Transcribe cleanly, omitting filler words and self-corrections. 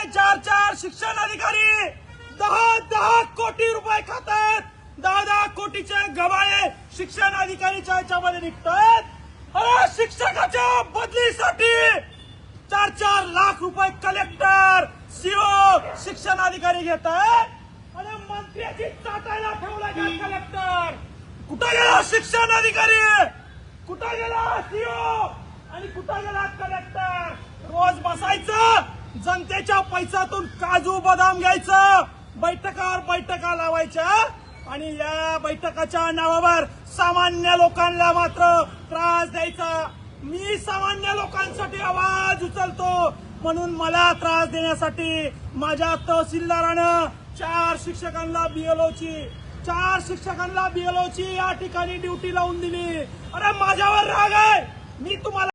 चार शिक्षण अधिकारी 10 कोटी रुपये खातात, 10 कोटीचे गबाळे शिक्षण अधिकारीच्या याच्यामध्ये निघतात. अरे शिक्षकाच्या बदलीसाठी 4 लाख रुपये कलेक्टर सीओ शिक्षण अधिकारी घेतात आणि मंत्र्याची चाटायला ठेवला कलेक्टर. कुठं गेला शिक्षण अधिकारी, कुठं गेला सीओ आणि कुठं गेला कलेक्टर? रोज बसायचं, जनतेच्या पैशातून काजू बदाम घ्यायचं, बैठकावर बैठका लावायच्या आणि या बैठकाच्या नावावर सामान्य लोकांना मात्र त्रास द्यायचा. मी सामान्य लोकांसाठी आवाज उचलतो म्हणून मला त्रास देण्यासाठी माझ्या तहसीलदारानं 4 शिक्षकांना बीएलओची या ठिकाणी ड्युटी लावून दिली. अरे माझ्यावर राग आहे, मी तुम्हाला